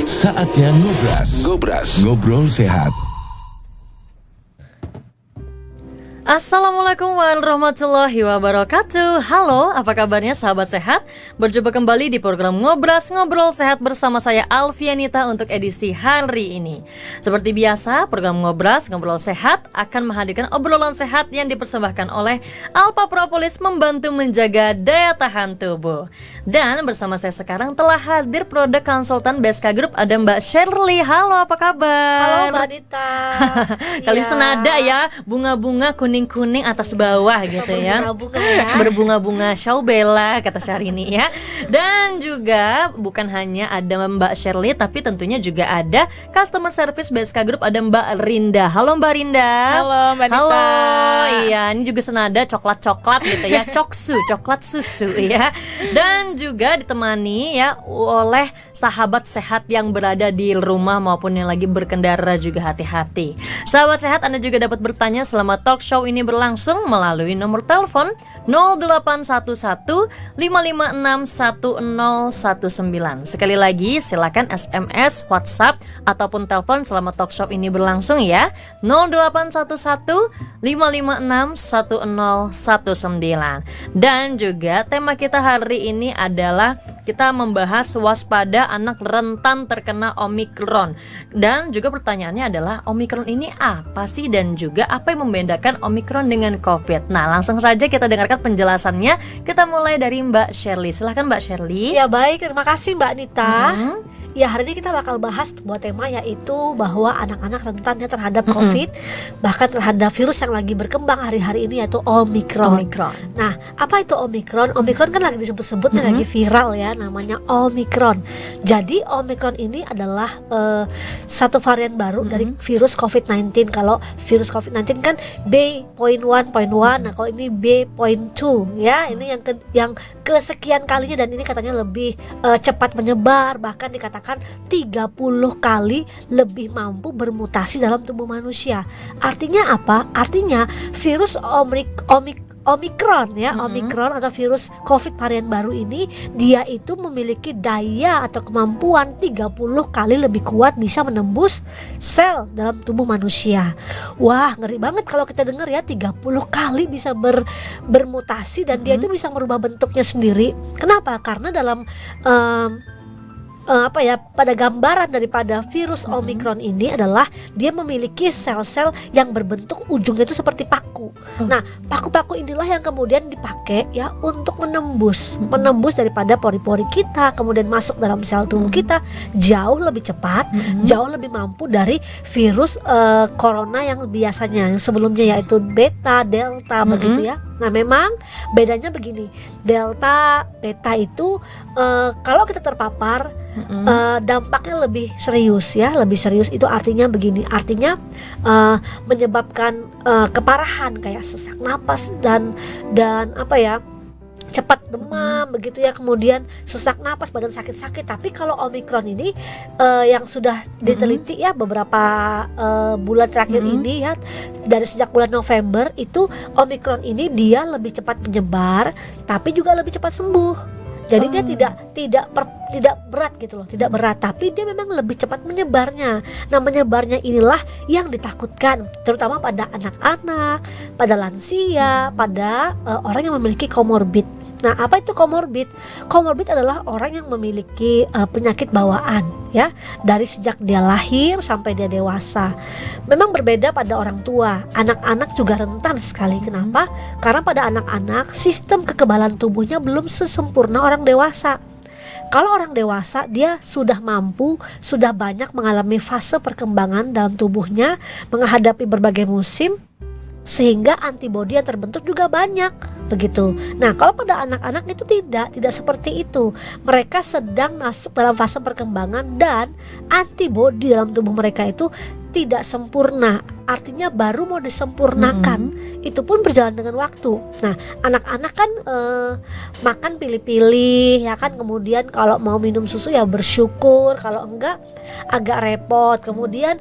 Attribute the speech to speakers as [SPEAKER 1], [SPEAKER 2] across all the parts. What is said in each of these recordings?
[SPEAKER 1] Saatnya ngobras. Ngobrol sehat.
[SPEAKER 2] Assalamualaikum warahmatullahi wabarakatuh. Halo, apa kabarnya sahabat sehat? Berjumpa kembali di program Ngobras Ngobrol Sehat bersama saya Alfianita untuk edisi hari ini. Seperti biasa, program Ngobras Ngobrol Sehat akan menghadirkan obrolan sehat yang dipersembahkan oleh Alpha Propolis membantu menjaga daya tahan tubuh. Dan bersama saya sekarang telah hadir produk konsultan BSK Group, ada Mbak Shirley. Halo, apa kabar?
[SPEAKER 3] Halo Mbak Dita.
[SPEAKER 2] Kali senada ya, bunga-bunga kuning-kuning atas bawah gitu ya. Berbunga-bunga Shaubella kata Syahrini ya. Dan juga bukan hanya ada Mbak Shirley, tapi tentunya juga ada customer service BSK Group, ada Mbak Rinda. Halo Mbak Rinda.
[SPEAKER 3] Halo Mbak Dita.
[SPEAKER 2] Halo. Iya, ini juga senada coklat-coklat gitu ya. Coksu, coklat susu ya. Dan juga ditemani ya oleh sahabat sehat yang berada di rumah maupun yang lagi berkendara, juga hati-hati. Sahabat sehat, Anda juga dapat bertanya selama talk show ini berlangsung melalui nomor telepon 0811 556 1019. Sekali lagi silakan SMS, WhatsApp ataupun telepon selama talk show ini berlangsung ya. 0811 556 1019. Dan juga tema kita hari ini adalah kita membahas waspada anak rentan terkena Omikron. Dan juga pertanyaannya adalah Omikron ini apa sih, dan juga apa yang membedakan Omikron dengan COVID. Nah, langsung saja kita dengarkan penjelasannya. Kita mulai dari Mbak Shirley. Silahkan Mbak Shirley.
[SPEAKER 3] Ya baik, terima kasih Mbak Nita. Ya, hari ini kita bakal bahas sebuah tema, yaitu bahwa anak-anak rentannya terhadap COVID, bahkan terhadap virus yang lagi berkembang hari-hari ini, yaitu Omikron. Nah, apa itu Omikron? Omikron kan lagi disebut-sebut lagi viral ya, namanya Omikron. Jadi Omikron ini adalah satu varian baru dari virus COVID-19. Kalau virus COVID-19 kan B.1.1, nah kalau ini B.2 ya, ini yang kesekian kalinya, dan ini katanya lebih cepat menyebar, bahkan dikatakan 30 kali lebih mampu bermutasi dalam tubuh manusia. Artinya apa? Artinya virus Omikron ya, Omikron atau virus COVID varian baru ini, dia itu memiliki daya atau kemampuan 30 kali lebih kuat bisa menembus sel dalam tubuh manusia. Wah, ngeri banget kalau kita dengar ya, 30 kali bisa bermutasi, dan dia itu bisa merubah bentuknya sendiri. Kenapa? Karena dalam pada gambaran daripada virus Omikron ini adalah dia memiliki sel-sel yang berbentuk ujungnya itu seperti paku. Nah, paku-paku inilah yang kemudian dipakai ya untuk menembus daripada pori-pori kita, kemudian masuk dalam sel tubuh kita jauh lebih cepat, jauh lebih mampu dari virus corona yang biasanya, yang sebelumnya, yaitu beta, delta begitu ya. Nah, memang bedanya begini, delta, beta itu kalau kita terpapar dampaknya lebih serius ya, lebih serius. Itu artinya begini, artinya menyebabkan keparahan kayak sesak napas dan cepat demam begitu ya, kemudian sesak napas, badan sakit-sakit. Tapi kalau Omikron ini yang sudah diteliti ya beberapa bulan terakhir ini ya, dari sejak bulan November itu Omikron ini dia lebih cepat menyebar, tapi juga lebih cepat sembuh. Jadi dia tidak berat gitu loh, tidak berat, tapi dia memang lebih cepat menyebarnya. Nah, menyebarnya inilah yang ditakutkan, terutama pada anak-anak, pada lansia, pada orang yang memiliki komorbid. Nah, apa itu komorbid? Komorbid adalah orang yang memiliki penyakit bawaan ya, dari sejak dia lahir sampai dia dewasa. Memang berbeda pada orang tua. Anak-anak juga rentan sekali. Kenapa? Karena pada anak-anak sistem kekebalan tubuhnya belum sesempurna orang dewasa. Kalau orang dewasa, dia sudah mampu, sudah banyak mengalami fase perkembangan dalam tubuhnya, menghadapi berbagai musim, sehingga antibodi yang terbentuk juga banyak begitu. Nah, kalau pada anak-anak itu tidak seperti itu. Mereka sedang masuk dalam fase perkembangan, dan antibodi dalam tubuh mereka itu tidak sempurna. artinya baru mau disempurnakan, itu pun berjalan dengan waktu. Nah, anak-anak kan makan pilih-pilih ya kan, kemudian kalau mau minum susu ya bersyukur, kalau enggak agak repot. Kemudian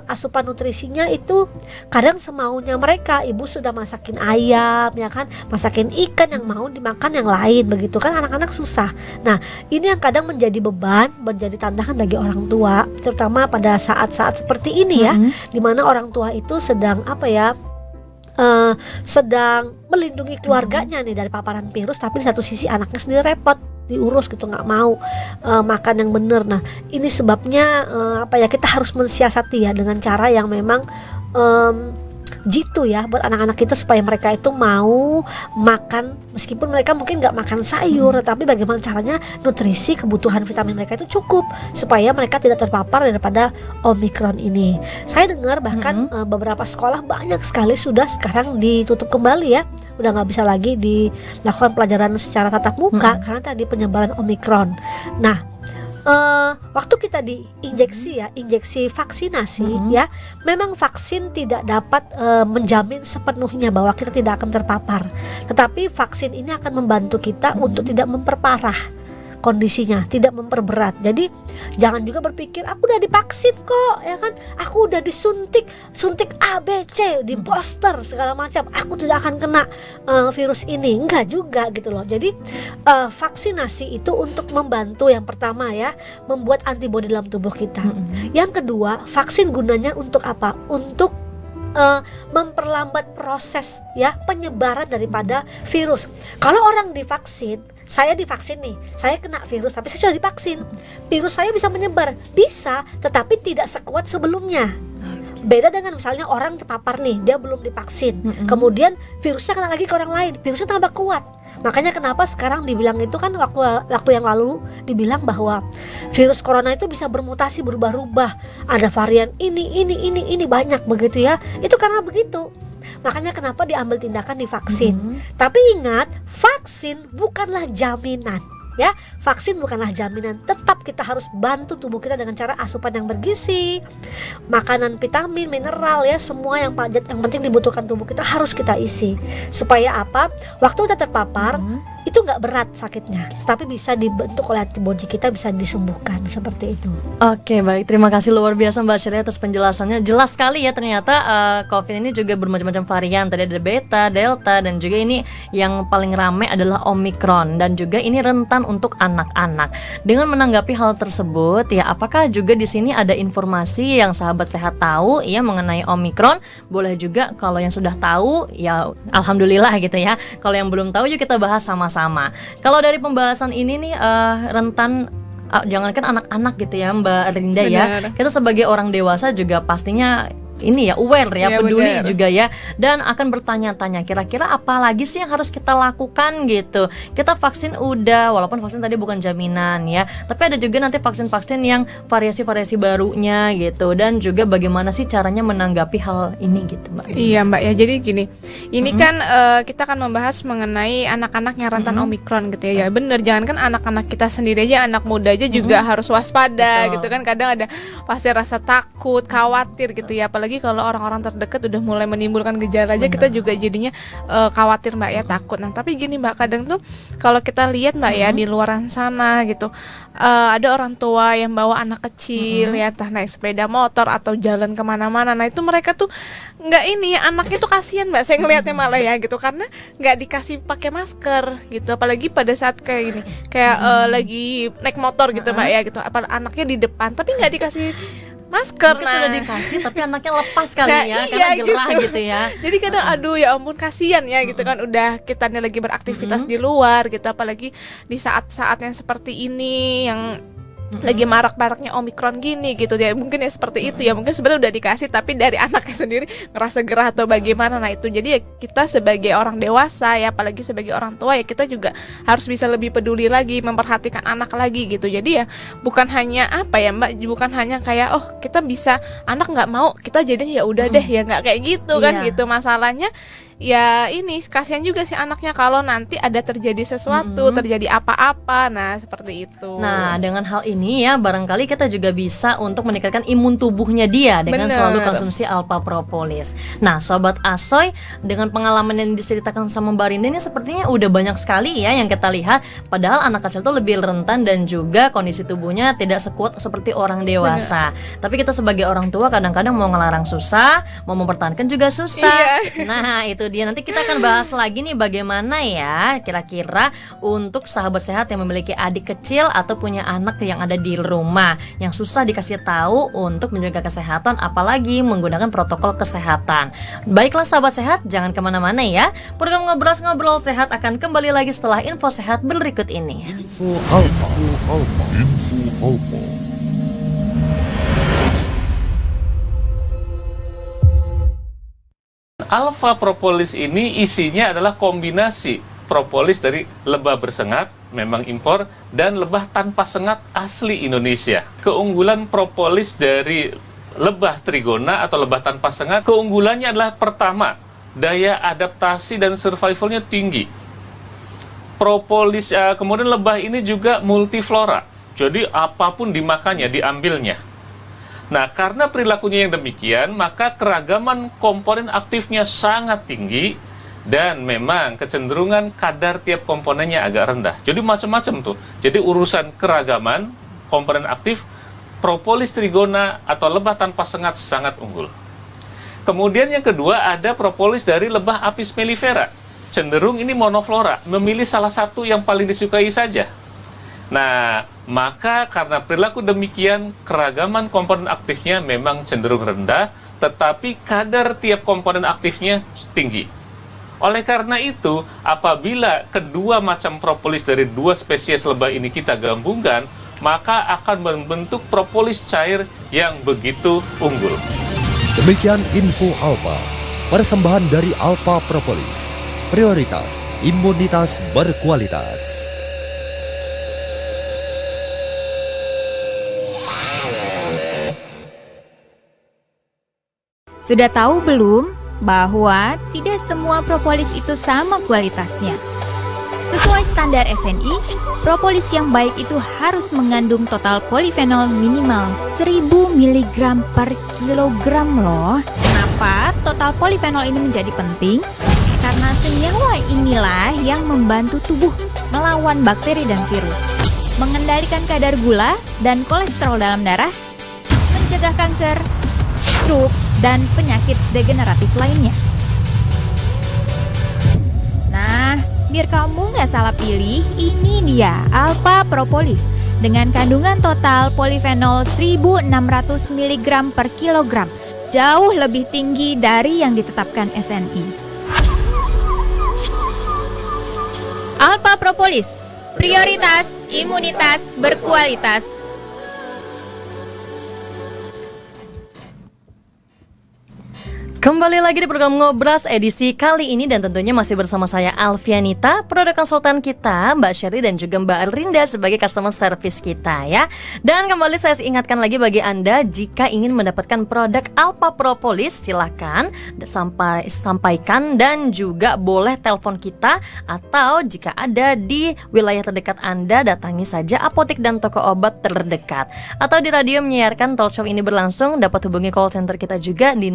[SPEAKER 3] asupan nutrisinya itu kadang semaunya mereka, ibu sudah masakin ayam ya kan, masakin ikan, yang mau dimakan yang lain, begitu kan anak-anak susah. Nah, ini yang kadang menjadi beban, menjadi tantangan bagi orang tua, terutama pada saat-saat seperti ini ya, dimana orang tua itu sedang sedang melindungi keluarganya nih dari paparan virus, tapi di satu sisi anaknya sendiri repot diurus gitu, nggak mau makan yang benar. Nah, ini sebabnya kita harus mensiasati ya dengan cara yang memang jitu ya buat anak-anak kita, supaya mereka itu mau makan, meskipun mereka mungkin nggak makan sayur, tapi bagaimana caranya nutrisi kebutuhan vitamin mereka itu cukup supaya mereka tidak terpapar daripada Omikron ini. Saya dengar bahkan beberapa sekolah banyak sekali sudah sekarang ditutup kembali ya, udah nggak bisa lagi dilakukan pelajaran secara tatap muka karena tadi penyebaran Omikron. Nah, waktu kita injeksi vaksinasi ya, memang vaksin tidak dapat menjamin sepenuhnya bahwa kita tidak akan terpapar, tetapi vaksin ini akan membantu kita untuk tidak memperparah kondisinya, tidak memperberat. Jadi jangan juga berpikir aku udah divaksin kok ya kan, aku udah suntik A, B, C, di booster segala macam, aku tidak akan kena virus ini. Enggak juga gitu loh. Jadi vaksinasi itu untuk membantu, yang pertama ya, membuat antibodi dalam tubuh kita. Yang kedua, vaksin gunanya untuk apa? Untuk memperlambat proses ya penyebaran daripada virus. Kalau orang divaksin, saya divaksin nih, saya kena virus tapi saya sudah divaksin, virus saya bisa menyebar, bisa, tetapi tidak sekuat sebelumnya. Beda dengan misalnya orang terpapar nih, dia belum divaksin, kemudian virusnya kena lagi ke orang lain, virusnya tambah kuat. Makanya kenapa sekarang dibilang itu kan, waktu yang lalu dibilang bahwa virus corona itu bisa bermutasi, berubah-ubah, ada varian ini banyak begitu ya. Itu karena begitu. Makanya kenapa diambil tindakan divaksin. Tapi ingat, vaksin bukanlah jaminan ya. Vaksin bukanlah jaminan. Tetap kita harus bantu tubuh kita dengan cara asupan yang bergizi, makanan vitamin, mineral ya, semua yang penting dibutuhkan tubuh kita harus kita isi. Supaya apa? Waktu kita terpapar itu nggak berat sakitnya, tapi bisa dibentuk oleh antibodi kita, bisa disembuhkan seperti itu.
[SPEAKER 2] Oke, baik, terima kasih luar biasa Mbak Syari atas penjelasannya. Jelas sekali ya, ternyata COVID ini juga bermacam-macam varian. Tadi ada beta, delta, dan juga ini yang paling ramai adalah Omikron, dan juga ini rentan untuk anak-anak. Dengan menanggapi hal tersebut ya, apakah juga di sini ada informasi yang sahabat sehat tahu ya mengenai Omikron? Boleh juga kalau yang sudah tahu ya alhamdulillah gitu ya. Kalau yang belum tahu yuk kita bahas sama-sama. Kalau dari pembahasan ini nih rentan jangankan anak-anak gitu ya Mbak Rinda. Benar. Ya, kita sebagai orang dewasa juga pastinya ini ya aware ya, peduli bener. Juga ya, dan akan bertanya-tanya kira-kira apa lagi sih yang harus kita lakukan gitu. Kita vaksin udah, walaupun vaksin tadi bukan jaminan ya, tapi ada juga nanti vaksin-vaksin yang variasi-variasi barunya gitu, dan juga bagaimana sih caranya menanggapi hal ini gitu Mbak.
[SPEAKER 4] Iya Mbak ya, jadi gini, ini kan kita akan membahas mengenai anak-anak yang rentan Omikron gitu ya. Ya bener, jangankan anak-anak kita sendiri aja, anak muda aja juga harus waspada. Betul. Gitu kan, kadang ada pasti rasa takut, khawatir gitu ya, apalagi kalau orang-orang terdekat udah mulai menimbulkan gejala aja, kita juga jadinya khawatir Mbak ya, takut. Nah tapi gini Mbak, kadang tuh kalau kita lihat Mbak ya di luaran sana gitu, ada orang tua yang bawa anak kecil ya, entah naik sepeda motor atau jalan kemana-mana. Nah itu mereka tuh nggak ini, anaknya tuh kasihan Mbak, saya ngelihatnya malah ya gitu, karena nggak dikasih pakai masker gitu, apalagi pada saat kayak gini, kayak lagi naik motor gitu Mbak ya gitu, apalagi anaknya di depan tapi nggak dikasih masker.
[SPEAKER 2] Mungkin sudah dikasih tapi anaknya lepas kali ya, karena gerah gitu ya.
[SPEAKER 4] Jadi kadang aduh ya ampun kasihan ya gitu kan, udah kita nih lagi beraktivitas di luar gitu, apalagi di saat-saat yang seperti ini yang lagi marak-maraknya Omikron gini gitu ya, mungkin ya seperti itu ya, mungkin sebenarnya udah dikasih tapi dari anaknya sendiri ngerasa gerah atau bagaimana. Nah itu jadi ya kita sebagai orang dewasa ya, apalagi sebagai orang tua ya, kita juga harus bisa lebih peduli lagi, memperhatikan anak lagi gitu. Jadi ya bukan hanya apa ya Mbak, bukan hanya kayak oh kita bisa, anak nggak mau kita jadinya ya udah deh ya, nggak kayak gitu kan gitu. Masalahnya ya ini kasihan juga sih anaknya kalau nanti ada terjadi sesuatu, terjadi apa-apa. Nah, seperti itu.
[SPEAKER 2] Nah, dengan hal ini ya barangkali kita juga bisa untuk meningkatkan imun tubuhnya dia dengan
[SPEAKER 4] Bener.
[SPEAKER 2] selalu konsumsi alpha propolis. Nah, sobat Asoy, dengan pengalaman yang diceritakan sama Mbak Rinda ini sepertinya udah banyak sekali ya yang kita lihat. Padahal anak kecil tuh lebih rentan dan juga kondisi tubuhnya tidak sekuat seperti orang dewasa. Tapi kita sebagai orang tua kadang-kadang mau ngelarang susah, mau mempertahankan juga susah. Nah, itu dia. Nanti kita akan bahas lagi nih bagaimana ya kira-kira untuk sahabat sehat yang memiliki adik kecil atau punya anak yang ada di rumah yang susah dikasih tahu untuk menjaga kesehatan, apalagi menggunakan protokol kesehatan. Baiklah sahabat sehat, jangan kemana-mana ya. Program Ngobrol Sehat akan kembali lagi setelah info sehat berikut ini.
[SPEAKER 1] Info Alpa.
[SPEAKER 5] Alpha propolis ini isinya adalah kombinasi propolis dari lebah bersengat, memang impor, dan lebah tanpa sengat asli Indonesia. Keunggulan propolis dari lebah trigona atau lebah tanpa sengat, keunggulannya adalah pertama, daya adaptasi dan survivalnya tinggi. Propolis, kemudian lebah ini juga multiflora, jadi apapun dimakannya, diambilnya. Nah, karena perilakunya yang demikian, maka keragaman komponen aktifnya sangat tinggi dan memang kecenderungan kadar tiap komponennya agak rendah. Jadi macam-macam tuh. Jadi urusan keragaman komponen aktif, propolis trigona atau lebah tanpa sengat sangat unggul. Kemudian yang kedua ada propolis dari lebah Apis mellifera. Cenderung ini monoflora, memilih salah satu yang paling disukai saja. Nah, maka karena perilaku demikian, keragaman komponen aktifnya memang cenderung rendah, tetapi kadar tiap komponen aktifnya tinggi. Oleh karena itu, apabila kedua macam propolis dari dua spesies lebah ini kita gabungkan, maka akan membentuk propolis cair yang begitu unggul.
[SPEAKER 6] Demikian info Alpa, persembahan dari Alpha Propolis, prioritas imunitas berkualitas.
[SPEAKER 7] Sudah tahu belum bahwa tidak semua propolis itu sama kualitasnya? Sesuai standar SNI, propolis yang baik itu harus mengandung total polifenol minimal 1000 mg per kilogram loh. Kenapa total polifenol ini menjadi penting? Karena senyawa inilah yang membantu tubuh melawan bakteri dan virus, mengendalikan kadar gula dan kolesterol dalam darah, mencegah kanker, stroke, dan penyakit degeneratif lainnya. Nah, biar kamu nggak salah pilih, ini dia Alpha Propolis dengan kandungan total polifenol 1600 mg per kilogram, jauh lebih tinggi dari yang ditetapkan SNI. Alpha Propolis, prioritas imunitas berkualitas.
[SPEAKER 2] Kembali lagi di program Ngobras edisi kali ini dan tentunya masih bersama saya Alfianita, produk konsultan kita, Mbak Sherry dan juga Mbak Rinda sebagai customer service kita ya. Dan kembali saya ingatkan lagi bagi Anda, jika ingin mendapatkan produk Alpha Propolis silahkan sampaikan dan juga boleh telepon kita, atau jika ada di wilayah terdekat Anda datangi saja apotek dan toko obat terdekat, atau di radio menyiarkan talk show ini berlangsung dapat hubungi call center kita juga di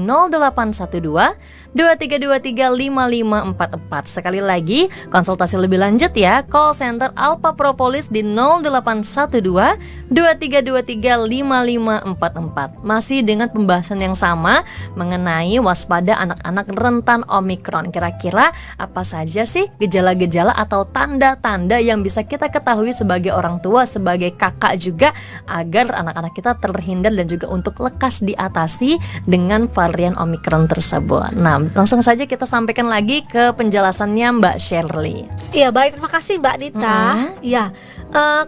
[SPEAKER 2] 0812-2323-5544. Sekali lagi konsultasi lebih lanjut ya, call center Alpha Propolis di 0812-2323-5544. Masih dengan pembahasan yang sama mengenai waspada anak-anak rentan Omikron. Kira-kira apa saja sih gejala-gejala atau tanda-tanda yang bisa kita ketahui sebagai orang tua, sebagai kakak juga, agar anak-anak kita terhindar dan juga untuk lekas diatasi dengan varian Omikron tersebut. Nah, langsung saja kita sampaikan lagi ke penjelasannya Mbak Shirley.
[SPEAKER 3] Iya, baik, terima kasih Mbak Nita. Iya,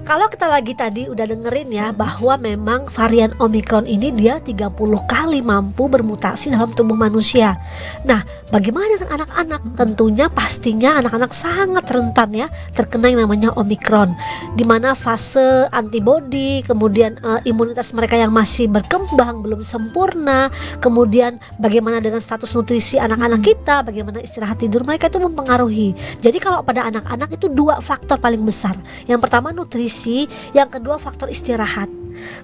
[SPEAKER 3] kalau kita lagi tadi udah dengerin ya bahwa memang varian Omikron ini dia 30 kali mampu bermutasi dalam tubuh manusia. Nah, bagaimana dengan anak-anak? Tentunya pastinya anak-anak sangat rentan ya terkena yang namanya Omikron, di mana fase antibodi, kemudian imunitas mereka yang masih berkembang belum sempurna, kemudian bagaimana dengan status nutrisi anak-anak kita, bagaimana istirahat tidur mereka itu mempengaruhi. Jadi kalau pada anak-anak itu 2 faktor paling besar. Yang pertama nutrisi, yang kedua faktor istirahat.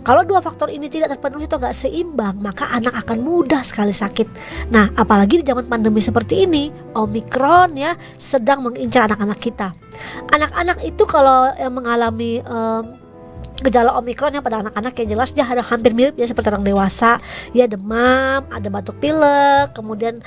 [SPEAKER 3] Kalau 2 faktor ini tidak terpenuhi atau nggak seimbang, maka anak akan mudah sekali sakit. Nah, apalagi di zaman pandemi seperti ini, Omikron ya sedang mengincar anak-anak kita. Anak-anak itu kalau yang mengalami gejala Omikron yang pada anak-anak yang jelas dia ada hampir mirip ya seperti orang dewasa, ya demam, ada batuk pilek, kemudian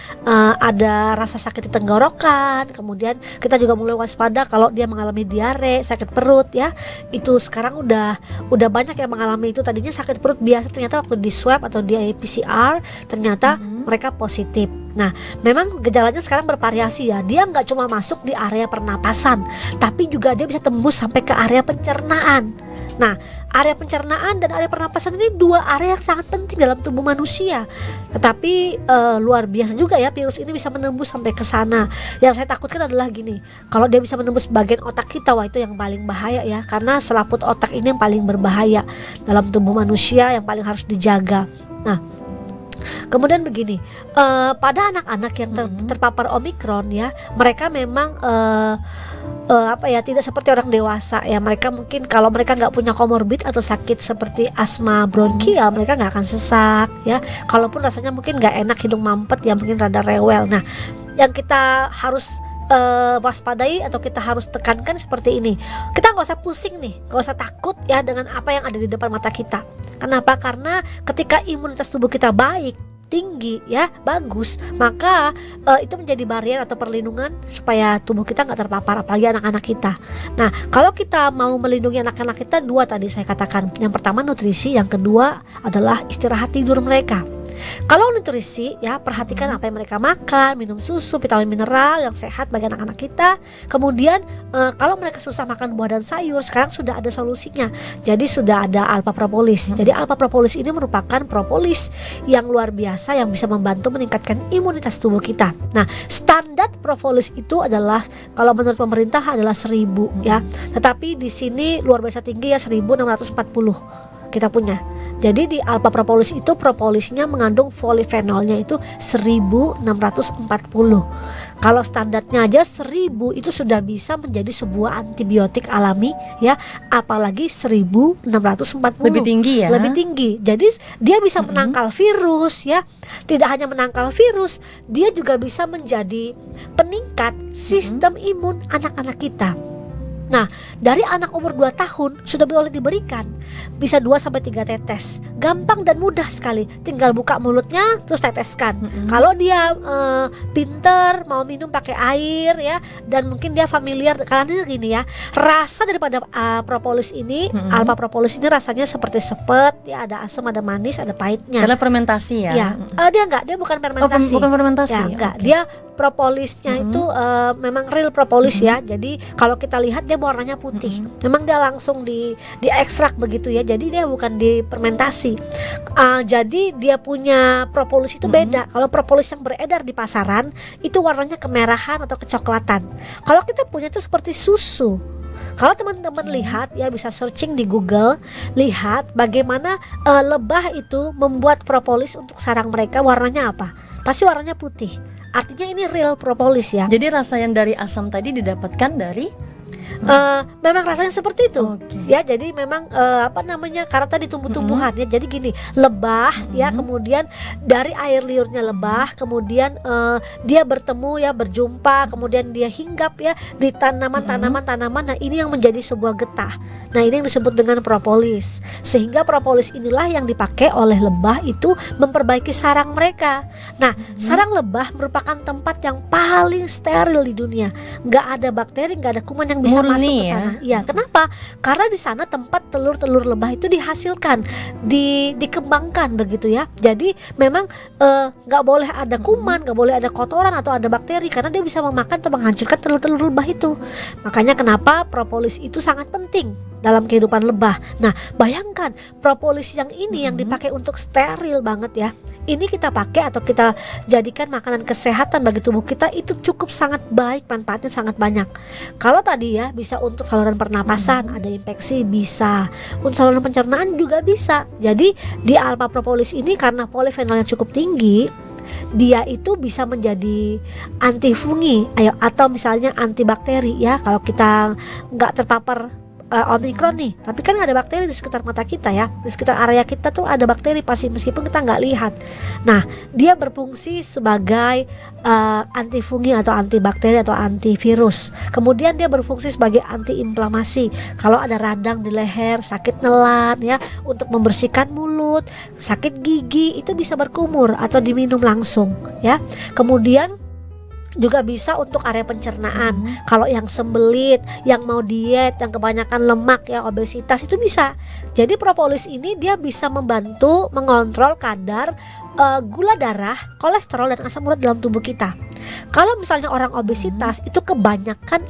[SPEAKER 3] ada rasa sakit di tenggorokan, kemudian kita juga mulai waspada kalau dia mengalami diare, sakit perut ya. Itu sekarang udah banyak yang mengalami itu. Tadinya sakit perut biasa, ternyata waktu di swab atau di PCR ternyata mereka positif. Nah, memang gejalanya sekarang bervariasi ya. Dia nggak cuma masuk di area pernapasan, tapi juga dia bisa tembus sampai ke area pencernaan. Nah, area pencernaan dan area pernapasan ini 2 area yang sangat penting dalam tubuh manusia. Tetapi luar biasa juga ya, virus ini bisa menembus sampai ke sana. Yang saya takutkan adalah gini, kalau dia bisa menembus bagian otak kita, wah itu yang paling bahaya ya. Karena selaput otak ini yang paling berbahaya dalam tubuh manusia, yang paling harus dijaga. Nah, kemudian begini, pada anak-anak yang terpapar Omikron ya, mereka memang tidak seperti orang dewasa ya. Mereka mungkin kalau mereka nggak punya komorbid atau sakit seperti asma bronkial, mereka nggak akan sesak ya. Kalaupun rasanya mungkin nggak enak, hidung mampet ya, mungkin rada rewel. Nah, yang kita harus waspadai atau kita harus tekankan seperti ini, kita nggak usah pusing nih, nggak usah takut ya dengan apa yang ada di depan mata kita. Kenapa? Karena ketika imunitas tubuh kita baik, tinggi ya, bagus, maka itu menjadi barrier atau perlindungan supaya tubuh kita nggak terpapar, apalagi anak-anak kita. Nah, kalau kita mau melindungi anak-anak kita, 2 tadi saya katakan. Yang pertama nutrisi, yang kedua adalah istirahat tidur mereka. Kalau nutrisi ya, perhatikan apa yang mereka makan, minum susu, vitamin mineral yang sehat bagi anak-anak kita. Kemudian kalau mereka susah makan buah dan sayur, sekarang sudah ada solusinya. Jadi sudah ada alpha propolis. Jadi alpha propolis ini merupakan propolis yang luar biasa yang bisa membantu meningkatkan imunitas tubuh kita. Nah, standar propolis itu adalah kalau menurut pemerintah adalah 1000 ya. Tetapi di sini luar biasa tinggi ya, 1640 kita punya. Jadi di alpha propolis itu propolisnya mengandung polifenolnya itu 1640. Kalau standarnya aja 1000 itu sudah bisa menjadi sebuah antibiotik alami ya, apalagi 1640.
[SPEAKER 2] Lebih tinggi ya.
[SPEAKER 3] Lebih tinggi. Jadi dia bisa menangkal virus ya. Tidak hanya menangkal virus, dia juga bisa menjadi peningkat sistem imun anak-anak kita. Nah, dari anak umur 2 tahun sudah boleh diberikan. Bisa 2-3 tetes. Gampang dan mudah sekali. Tinggal buka mulutnya terus teteskan. Kalau dia pinter mau minum pakai air ya, dan mungkin dia familiar, karena gini ya, rasa daripada propolis ini, alpha propolis ini rasanya seperti sepet ya, ada asam, ada manis, ada pahitnya.
[SPEAKER 2] Karena fermentasi ya.
[SPEAKER 3] Ya, dia bukan fermentasi.
[SPEAKER 2] Bukan fermentasi.
[SPEAKER 3] Ya, enggak.
[SPEAKER 2] Okay.
[SPEAKER 3] Dia propolisnya itu memang real propolis ya. Jadi kalau kita lihat dia warnanya putih. Memang dia langsung diekstrak begitu ya. Jadi dia bukan difermentasi. Jadi dia punya propolis itu beda. Kalau propolis yang beredar di pasaran itu warnanya kemerahan atau kecoklatan. Kalau kita punya itu seperti susu. Kalau teman-teman lihat ya, bisa searching di Google, lihat bagaimana lebah itu membuat propolis untuk sarang mereka, warnanya apa? Pasti warnanya putih. Artinya ini real propolis ya.
[SPEAKER 2] Jadi rasa yang dari asam tadi didapatkan dari
[SPEAKER 3] memang rasanya seperti itu. Ya, jadi memang karena tadi tumbuh-tumbuhan ya. Jadi gini, lebah ya, kemudian dari air liurnya lebah, kemudian dia bertemu ya, berjumpa, kemudian dia hinggap ya di tanaman-tanaman. Nah, ini yang menjadi sebuah getah. Nah, ini yang disebut dengan propolis. Sehingga propolis inilah yang dipakai oleh lebah itu memperbaiki sarang mereka. Nah, sarang lebah merupakan tempat yang paling steril di dunia. Nggak ada bakteri, nggak ada kuman yang bisa masuk ke sana. Ya, kenapa? Karena di sana tempat telur-telur lebah itu dihasilkan, dikembangkan begitu ya. Jadi memang nggak boleh ada kuman, nggak boleh ada kotoran atau ada bakteri, karena dia bisa memakan atau menghancurkan telur-telur lebah itu. Makanya kenapa propolis itu sangat penting dalam kehidupan lebah. Nah, bayangkan propolis yang ini yang dipakai untuk steril banget ya. Ini kita pakai atau kita jadikan makanan kesehatan bagi tubuh kita, itu cukup sangat baik, manfaatnya sangat banyak. Kalau tadi ya bisa untuk saluran pernapasan, ada infeksi bisa, untuk saluran pencernaan juga bisa. Jadi di alpha propolis ini karena polifenolnya cukup tinggi, dia itu bisa menjadi antifungi atau misalnya antibakteri ya, kalau kita nggak terpapar Omikron nih, tapi kan ada bakteri di sekitar mata kita ya, di sekitar area kita tuh ada bakteri pasti meskipun kita nggak lihat. Nah, dia berfungsi sebagai antifungi atau antibakteri atau antivirus. Kemudian dia berfungsi sebagai antiinflamasi. Kalau ada radang di leher, sakit nelan ya, untuk membersihkan mulut, sakit gigi itu bisa berkumur atau diminum langsung ya. Kemudian juga bisa untuk area pencernaan. Kalau yang sembelit, yang mau diet, yang kebanyakan lemak ya, obesitas itu bisa. Jadi propolis ini dia bisa membantu mengontrol kadar gula darah, kolesterol dan asam urat dalam tubuh kita. Kalau misalnya orang obesitas itu kebanyakan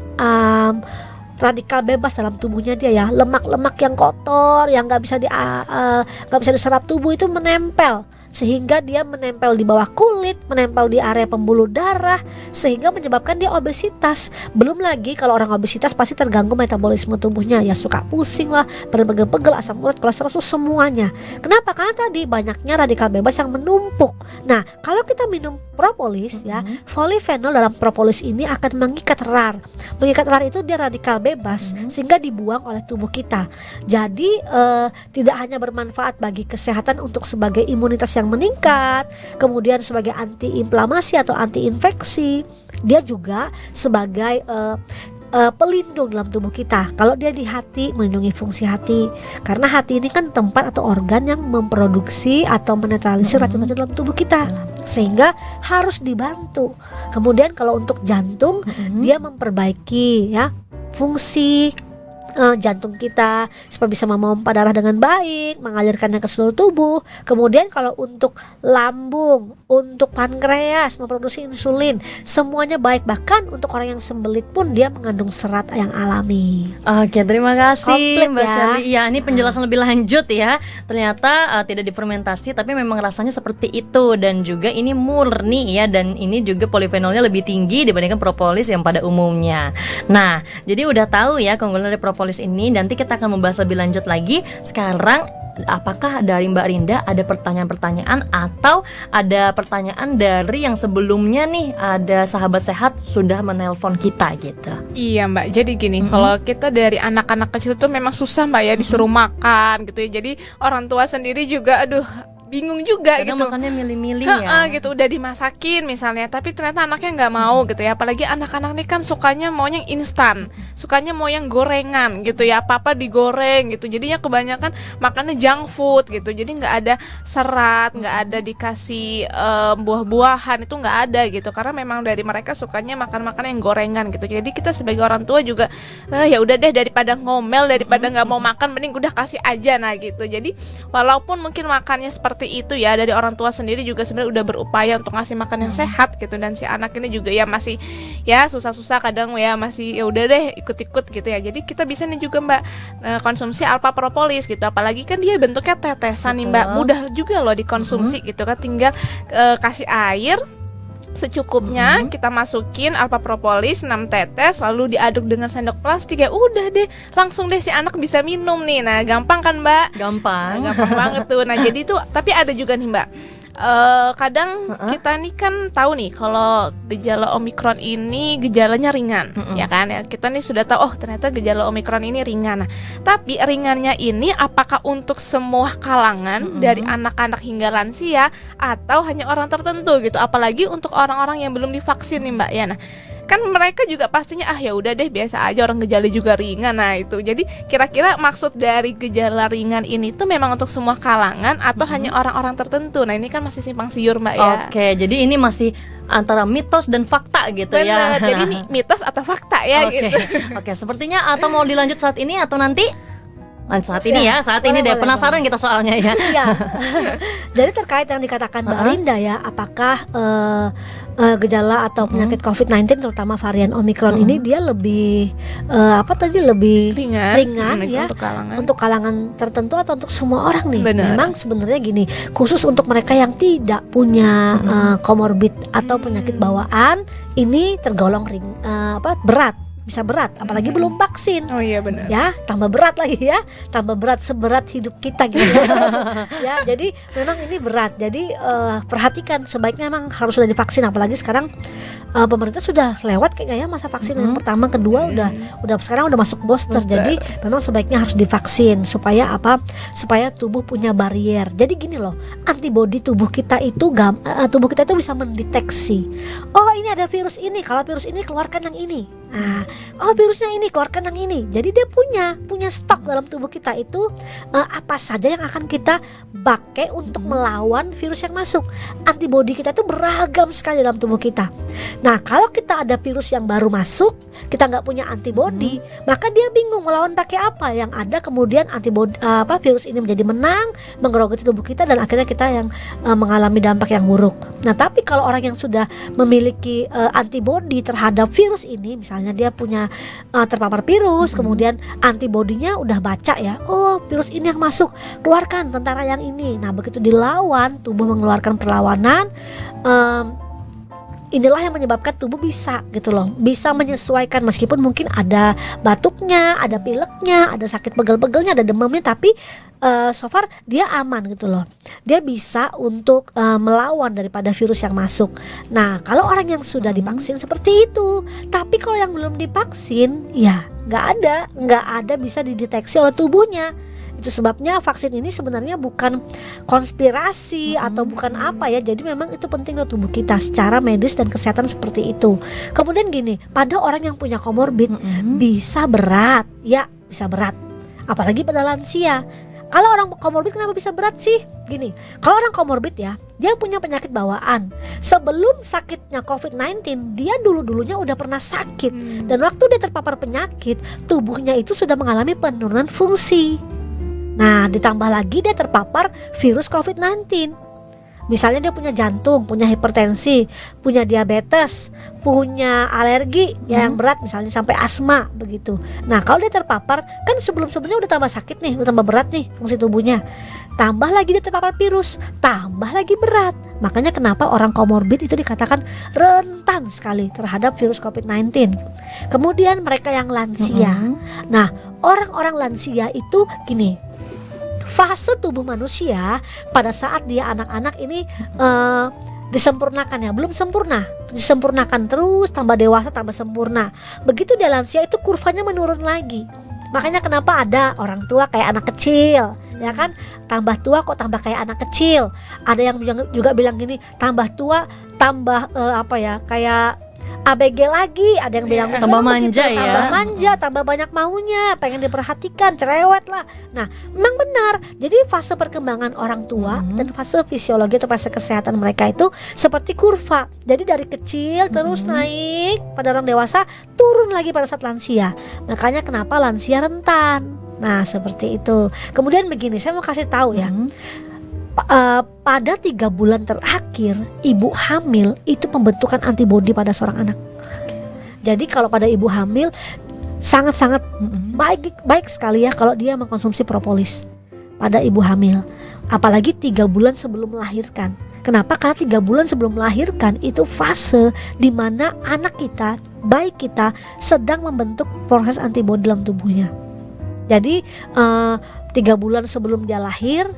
[SPEAKER 3] radikal bebas dalam tubuhnya dia ya, lemak-lemak yang kotor yang nggak bisa diserap tubuh itu menempel, sehingga dia menempel di bawah kulit, menempel di area pembuluh darah, sehingga menyebabkan dia obesitas. Belum lagi kalau orang obesitas pasti terganggu metabolisme tubuhnya ya, suka pusing lah, pegel-pegel, asam urat, kolesterol, semuanya. Kenapa? Karena tadi banyaknya radikal bebas yang menumpuk. Nah, kalau kita minum propolis ya, polifenol dalam propolis ini akan mengikat RAR. Mengikat RAR itu dia radikal bebas sehingga dibuang oleh tubuh kita. Jadi tidak hanya bermanfaat bagi kesehatan untuk sebagai imunitas yang meningkat, kemudian sebagai antiinflamasi atau antiinfeksi, dia juga sebagai pelindung dalam tubuh kita. Kalau dia di hati, melindungi fungsi hati, karena hati ini kan tempat atau organ yang memproduksi atau menetralisir racun-racun dalam tubuh kita, sehingga harus dibantu. Kemudian kalau untuk jantung, dia memperbaiki ya fungsi jantung kita supaya bisa memompa darah dengan baik, mengalirkannya ke seluruh tubuh. Kemudian kalau untuk lambung, untuk pankreas, memproduksi insulin, semuanya baik. Bahkan untuk orang yang sembelit pun dia mengandung serat yang alami.
[SPEAKER 2] Oke, terima kasih
[SPEAKER 3] Komplit
[SPEAKER 2] Mbak
[SPEAKER 3] ya.
[SPEAKER 2] Shirley. Ya, ini penjelasan lebih lanjut ya. Ternyata tidak difermentasi tapi memang rasanya seperti itu, dan juga ini murni ya, dan ini juga polifenolnya lebih tinggi dibandingkan propolis yang pada umumnya. Nah, jadi udah tahu ya keunggulan dari propolis ini. Nanti kita akan membahas lebih lanjut lagi. Sekarang apakah dari Mbak Rinda ada pertanyaan-pertanyaan atau ada pertanyaan dari yang sebelumnya nih, ada sahabat sehat sudah menelpon kita gitu?
[SPEAKER 4] Iya Mbak, jadi gini, kalau kita dari anak-anak kecil tuh memang susah Mbak ya, disuruh makan gitu ya. Jadi orang tua sendiri juga aduh bingung juga
[SPEAKER 2] kadang
[SPEAKER 4] gitu.
[SPEAKER 2] makannya milih-milih ya.
[SPEAKER 4] Gitu udah dimasakin misalnya, tapi ternyata anaknya nggak mau gitu ya. Apalagi anak-anak nih kan sukanya mau yang instan, sukanya mau yang gorengan gitu ya, apa-apa digoreng gitu. Jadinya kebanyakan makannya junk food gitu. Jadi nggak ada serat, nggak ada dikasih buah-buahan, itu nggak ada gitu. Karena memang dari mereka sukanya makan-makan yang gorengan gitu. Jadi kita sebagai orang tua juga ya udah deh, daripada ngomel, daripada nggak mau makan, mending udah kasih aja nah gitu. Jadi walaupun mungkin makannya seperti itu ya, dari orang tua sendiri juga sebenarnya udah berupaya untuk ngasih makan yang sehat gitu, dan si anak ini juga ya masih ya susah-susah kadang ya, masih ya udah deh ikut-ikut gitu ya. Jadi kita bisa nih juga Mbak konsumsi alpha propolis gitu, apalagi kan dia bentuknya tetesan nih Mbak, mudah juga loh dikonsumsi gitu kan. Tinggal kasih air secukupnya, kita masukin alpha propolis 6 tetes, lalu diaduk dengan sendok plastik ya, udah deh langsung deh si anak bisa minum nih. Nah gampang kan Mbak?
[SPEAKER 2] Gampang.
[SPEAKER 4] Gampang banget tuh. Nah jadi tuh, tapi ada juga nih Mbak, kadang kita nih kan tahu nih kalau gejala Omikron ini gejalanya ringan, ya kan ya, kita nih sudah tahu oh ternyata gejala Omikron ini ringan. Nah tapi ringannya ini apakah untuk semua kalangan dari anak-anak hingga lansia atau hanya orang tertentu gitu, apalagi untuk orang-orang yang belum divaksin nih Mbak ya. Nah kan mereka juga pastinya ya udah deh biasa aja, orang gejala juga ringan. Nah itu jadi kira-kira maksud dari gejala ringan ini tuh memang untuk semua kalangan atau hanya orang-orang tertentu? Nah ini kan masih simpang siur Mbak ya.
[SPEAKER 2] Oke, jadi ini masih antara mitos dan fakta gitu.
[SPEAKER 4] Bener,
[SPEAKER 2] ya.
[SPEAKER 4] jadi ini mitos atau fakta ya gitu.
[SPEAKER 2] Oke, sepertinya atau mau dilanjut saat ini atau nanti? Saat ini ya, saat ini deh,
[SPEAKER 3] boleh,
[SPEAKER 2] penasaran kita soalnya ya.
[SPEAKER 3] Iya. Jadi terkait yang dikatakan Mbak Rinda ya, apakah gejala atau penyakit COVID-19 terutama varian Omikron ini dia lebih lebih ringan ya untuk kalangan tertentu atau untuk semua orang nih?
[SPEAKER 4] Bener.
[SPEAKER 3] Memang sebenarnya gini, khusus untuk mereka yang tidak punya komorbid atau penyakit bawaan, ini tergolong berat. bisa berat, apalagi belum vaksin.
[SPEAKER 4] Oh iya benar.
[SPEAKER 3] Ya, tambah berat lagi ya, tambah berat seberat hidup kita gitu. Ya, jadi memang ini berat. Jadi perhatikan, sebaiknya memang harus sudah divaksin, apalagi sekarang pemerintah sudah lewat kayaknya ya masa vaksin yang pertama, kedua udah sekarang udah masuk booster. Jadi memang sebaiknya harus divaksin supaya apa? Supaya tubuh punya barier. Jadi gini loh, antibodi tubuh kita itu bisa mendeteksi. Oh, ini ada virus ini, kalau virus ini keluarkan yang ini. Nah, oh virusnya ini keluarkan yang ini. Jadi dia punya stok dalam tubuh kita itu apa saja yang akan kita pakai untuk melawan virus yang masuk. Antibodi kita itu beragam sekali dalam tubuh kita. Nah, kalau kita ada virus yang baru masuk, kita nggak punya antibodi, maka dia bingung melawan pakai apa. Yang ada kemudian antibodi virus ini menjadi menang, menggerogoti tubuh kita, dan akhirnya kita yang mengalami dampak yang buruk. Nah, tapi kalau orang yang sudah memiliki antibodi terhadap virus ini, misalnya dia punya terpapar virus, kemudian antibodinya udah baca ya, oh virus ini yang masuk, keluarkan tentara yang ini. Nah, begitu dilawan, tubuh mengeluarkan perlawanan. Inilah yang menyebabkan tubuh bisa gitu loh, bisa menyesuaikan meskipun mungkin ada batuknya, ada pileknya, ada sakit pegel-pegelnya, ada demamnya, tapi so far dia aman gitu loh. Dia bisa untuk melawan daripada virus yang masuk. Nah, kalau orang yang sudah divaksin seperti itu, tapi kalau yang belum divaksin, ya nggak ada bisa dideteksi oleh tubuhnya. Itu sebabnya vaksin ini sebenarnya bukan konspirasi atau bukan apa ya. Jadi memang itu penting untuk tubuh kita secara medis dan kesehatan seperti itu. Kemudian gini, pada orang yang punya komorbid bisa berat. Ya, bisa berat. Apalagi pada lansia. Kalau orang komorbid kenapa bisa berat sih? Gini, kalau orang komorbid ya, dia punya penyakit bawaan. Sebelum sakitnya COVID-19, dia dulunya udah pernah sakit. Dan waktu dia terpapar penyakit, tubuhnya itu sudah mengalami penurunan fungsi. Nah, ditambah lagi dia terpapar virus COVID-19. Misalnya dia punya jantung, punya hipertensi, punya diabetes, punya alergi yang berat, misalnya sampai asma begitu. Nah, kalau dia terpapar, kan sebelumnya udah tambah sakit nih, udah tambah berat nih fungsi tubuhnya. Tambah lagi dia terpapar virus, tambah lagi berat. Makanya kenapa orang komorbid itu dikatakan rentan sekali terhadap virus COVID-19. Kemudian mereka yang lansia. Nah, orang-orang lansia itu gini, fase tubuh manusia pada saat dia anak-anak ini disempurnakan ya, belum sempurna, disempurnakan terus, tambah dewasa tambah sempurna. Begitu dia lansia itu kurvanya menurun lagi. Makanya kenapa ada orang tua kayak anak kecil, ya kan? Tambah tua kok tambah kayak anak kecil. Ada yang juga bilang gini, tambah tua tambah kayak ABG lagi, ada yang bilang
[SPEAKER 2] tambah manja
[SPEAKER 3] gitu,
[SPEAKER 2] ya,
[SPEAKER 3] tambah manja, tambah banyak maunya, pengen diperhatikan, cerewet lah. Nah, memang benar. Jadi fase perkembangan orang tua dan fase fisiologi atau fase kesehatan mereka itu seperti kurva. Jadi dari kecil terus naik pada orang dewasa, turun lagi pada saat lansia. Makanya kenapa lansia rentan. Nah, seperti itu. Kemudian begini, saya mau kasih tahu ya. Pada 3 bulan terakhir ibu hamil itu pembentukan antibodi pada seorang anak. Jadi kalau pada ibu hamil sangat-sangat baik sekali ya kalau dia mengkonsumsi propolis pada ibu hamil. Apalagi 3 bulan sebelum melahirkan. Kenapa? Karena 3 bulan sebelum melahirkan itu fase di mana anak kita, bayi kita sedang membentuk proses antibodi dalam tubuhnya. Jadi 3 bulan sebelum dia lahir,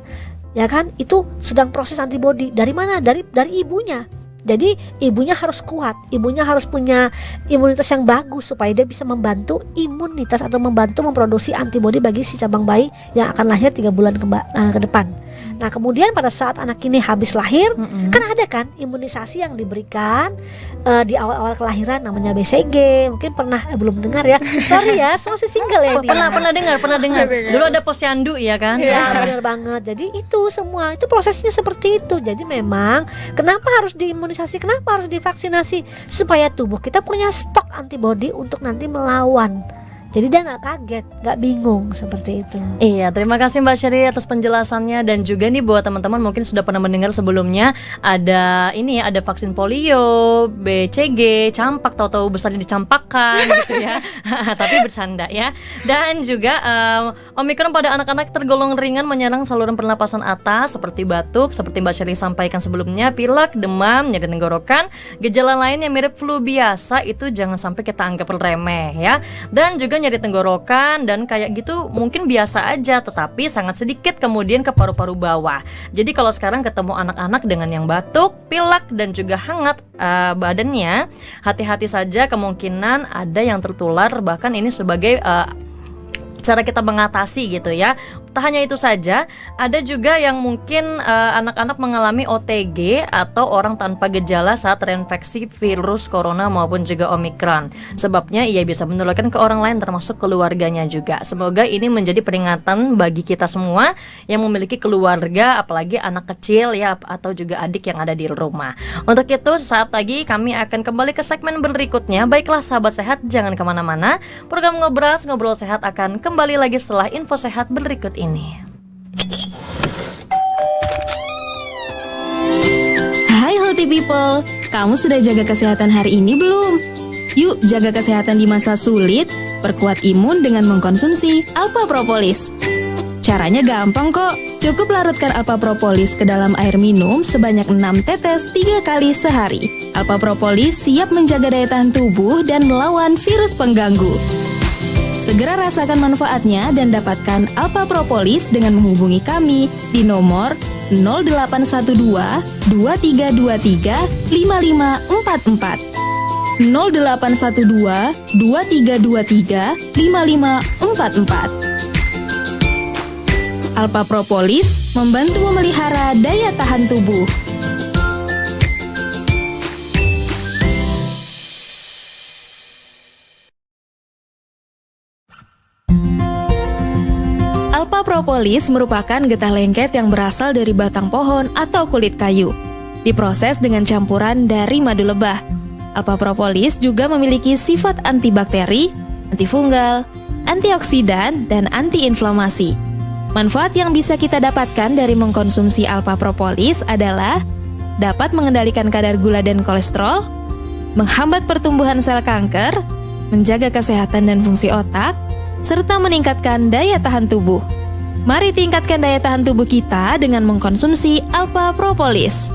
[SPEAKER 3] ya kan, itu sedang proses antibodi. Dari mana? Dari ibunya. Jadi ibunya harus kuat, ibunya harus punya imunitas yang bagus supaya dia bisa membantu imunitas atau membantu memproduksi antibodi bagi si cabang bayi yang akan lahir 3 bulan ke depan. Nah, kemudian pada saat anak ini habis lahir, kan ada kan imunisasi yang diberikan di awal-awal kelahiran, namanya BCG. Mungkin pernah belum dengar ya. Sorry ya, masih single ya ini.
[SPEAKER 2] Pernah dengar. Dulu ada posyandu ya kan?
[SPEAKER 3] Ya, benar banget. Jadi itu semua itu prosesnya seperti itu. Jadi memang kenapa harus diimunisasi, kenapa harus divaksinasi, supaya tubuh kita punya stok antibodi untuk nanti melawan. Jadi dia nggak kaget, nggak bingung seperti itu.
[SPEAKER 2] Iya, terima kasih Mbak Sherry atas penjelasannya. Dan juga nih buat teman-teman mungkin sudah pernah mendengar sebelumnya ada ini ya, ada vaksin polio, BCG, campak, tahu-tahu besarnya dicampakkan gitu ya. Tapi bercanda ya. Dan juga Omikron pada anak-anak tergolong ringan, menyerang saluran pernapasan atas seperti batuk, seperti Mbak Sherry sampaikan sebelumnya, pilek, demam, nyeri tenggorokan. Gejala lain yang mirip flu biasa itu jangan sampai kita anggap remeh ya. Dan juga nyeri tenggorokan dan kayak gitu mungkin biasa aja, tetapi sangat sedikit kemudian ke paru-paru bawah. Jadi kalau sekarang ketemu anak-anak dengan yang batuk, pilek dan juga hangat badannya, hati-hati saja, kemungkinan ada yang tertular, bahkan ini sebagai cara kita mengatasi gitu ya. Tak hanya itu saja, ada juga yang mungkin anak-anak mengalami OTG atau orang tanpa gejala saat terinfeksi virus corona maupun juga Omikron. Sebabnya ia bisa menularkan ke orang lain termasuk keluarganya juga. Semoga ini menjadi peringatan bagi kita semua yang memiliki keluarga, apalagi anak kecil ya, atau juga adik yang ada di rumah. Untuk itu saat lagi kami akan kembali ke segmen berikutnya. Baiklah sahabat sehat, jangan kemana-mana. Program Ngobras, Ngobrol Sehat akan kembali lagi setelah info sehat berikut ini.
[SPEAKER 8] Hai healthy people, kamu sudah jaga kesehatan hari ini belum? Yuk jaga kesehatan di masa sulit, perkuat imun dengan mengkonsumsi Alpha Propolis. Caranya gampang kok, cukup larutkan Alpha Propolis ke dalam air minum sebanyak 6 tetes 3 kali sehari. Alpha Propolis siap menjaga daya tahan tubuh dan melawan virus pengganggu. Segera rasakan manfaatnya dan dapatkan Alpha Propolis dengan menghubungi kami di nomor 0812 2323 5544 0812 2323 5544. Alpha Propolis membantu memelihara daya tahan tubuh. Alpha Propolis merupakan getah lengket yang berasal dari batang pohon atau kulit kayu. Diproses dengan campuran dari madu lebah. Alpha Propolis juga memiliki sifat antibakteri, antifunggal, antioksidan, dan antiinflamasi. Manfaat yang bisa kita dapatkan dari mengkonsumsi Alpha Propolis adalah dapat mengendalikan kadar gula dan kolesterol, menghambat pertumbuhan sel kanker, menjaga kesehatan dan fungsi otak, serta meningkatkan daya tahan tubuh. Mari tingkatkan daya tahan tubuh kita dengan mengkonsumsi Alpha Propolis.